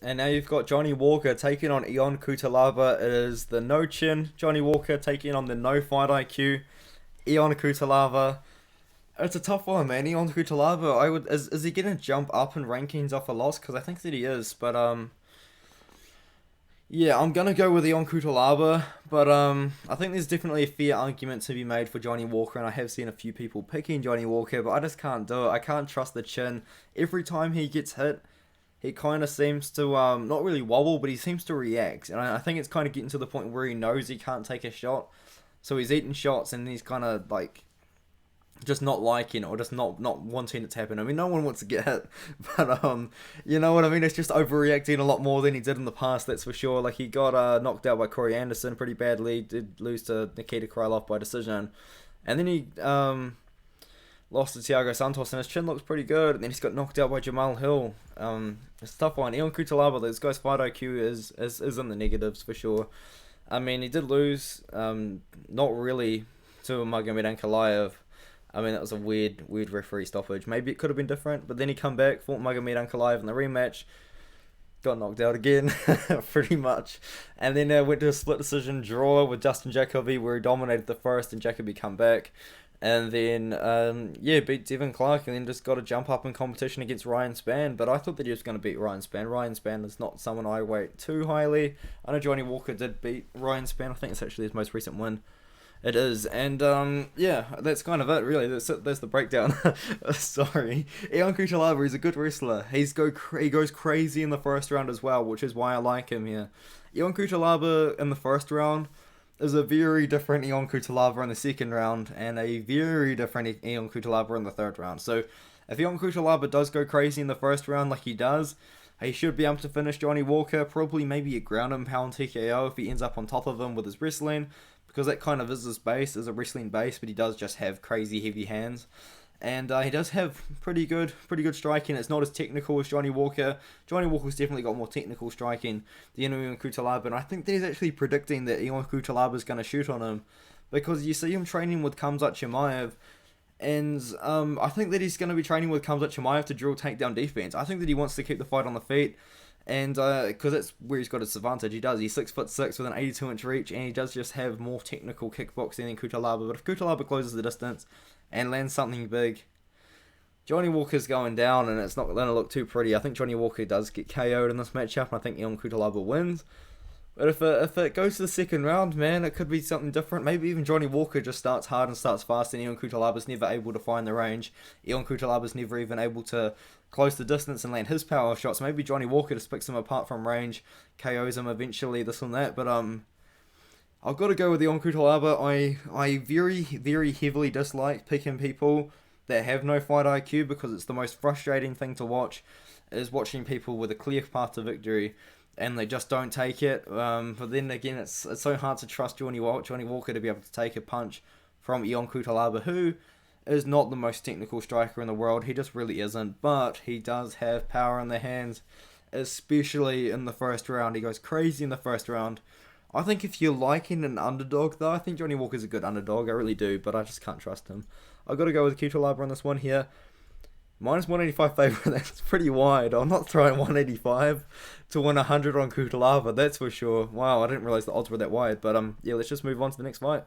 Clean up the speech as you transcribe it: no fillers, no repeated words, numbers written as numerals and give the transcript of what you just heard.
And now you've got Johnny Walker taking on Ion Cutelaba. It is the no chin Johnny Walker taking on the no fight IQ Ion Cutelaba. It's a tough one, man. Ion Cutelaba, is he gonna jump up in rankings off a loss? Because I think that he is, but yeah, I'm gonna go with Ion Cutelaba, but I think there's definitely a fair argument to be made for Johnny Walker, and I have seen a few people picking Johnny Walker, but I just can't do it. I can't trust the chin. Every time he gets hit, he kind of seems to not really wobble, but he seems to react, and I think it's kind of getting to the point where he knows he can't take a shot, so he's eating shots, and he's kind of like just not liking it or just not wanting it to happen. I mean, no one wants to get hit, but you know what I mean. It's just overreacting a lot more than he did in the past. That's for sure. Like he got knocked out by Corey Anderson pretty badly. Did lose to Nikita Krylov by decision, and then he lost to Thiago Santos, and his chin looks pretty good. And then he's got knocked out by Jamal Hill. It's a tough one. Ion Cutelaba, this guy's fight IQ is in the negatives for sure. I mean, he did lose, not really to Magomed Ankalaev. I mean, that was a weird referee stoppage. Maybe it could have been different, but then he come back, fought Magomed Ankalaev in the rematch, got knocked out again, pretty much. And then went to a split decision draw with Justin Jacoby, where he dominated the first, and Jacoby come back. And then, beat Devin Clark, and then just got to jump up in competition against Ryan Spann. But I thought that he was going to beat Ryan Spann. Ryan Spann is not someone I rate too highly. I know Johnny Walker did beat Ryan Spann. I think it's actually his most recent win. It is, and that's kind of it, really. That's the breakdown. Sorry, Ion Cutelaba is a good wrestler. He goes crazy in the first round as well, which is why I like him here. Ion Cutelaba in the first round is a very different Ion Cutelaba in the second round, and a very different Ion Cutelaba in the third round. So, if Ion Cutelaba does go crazy in the first round like he does, he should be able to finish Johnny Walker, probably maybe a ground and pound TKO if he ends up on top of him with his wrestling, because that kind of is his base, is a wrestling base, but he does just have crazy heavy hands. And he does have pretty good striking. It's not as technical as Johnny Walker. Johnny Walker's definitely got more technical striking than Ion Cutelaba, and I think that he's actually predicting that Ion Cutelaba is going to shoot on him, because you see him training with Khamzat Chimaev, and I think that he's going to be training with Khamzat Chimaev to drill takedown defense. I think that he wants to keep the fight on the feet, and because that's where he's got his advantage. He's 6'6" with an 82-inch reach, and he does just have more technical kickboxing than Cutelaba. But if Cutelaba closes the distance and lands something big, Johnny Walker's going down, and it's not going to look too pretty. I think Johnny Walker does get KO'd in this matchup, and I think Ion Cutelaba wins. But if it goes to the second round, man, it could be something different. Maybe even Johnny Walker just starts hard and starts fast, and Ion Cutelaba's never able to find the range. Ion Cutelaba's never even able to close the distance and land his power shots. Maybe Johnny Walker just picks him apart from range, KOs him eventually, this and that. But I've got to go with Ion Cutelaba. I very, very heavily dislike picking people that have no fight IQ, because it's the most frustrating thing to watch, is watching people with a clear path to victory and they just don't take it. But then again, it's so hard to trust Johnny Walker to be able to take a punch from Ion Cutelaba, who is not the most technical striker in the world. He just really isn't, but he does have power in the hands, especially in the first round. He goes crazy in the first round. I think if you're liking an underdog, though, I think Johnny Walker's a good underdog. I really do, but I just can't trust him. I've got to go with Cutelaba on this one here. Minus 185 favourite, that's pretty wide. I'm not throwing 185 to win 100 on Cutelaba, that's for sure. Wow, I didn't realise the odds were that wide. But let's just move on to the next fight.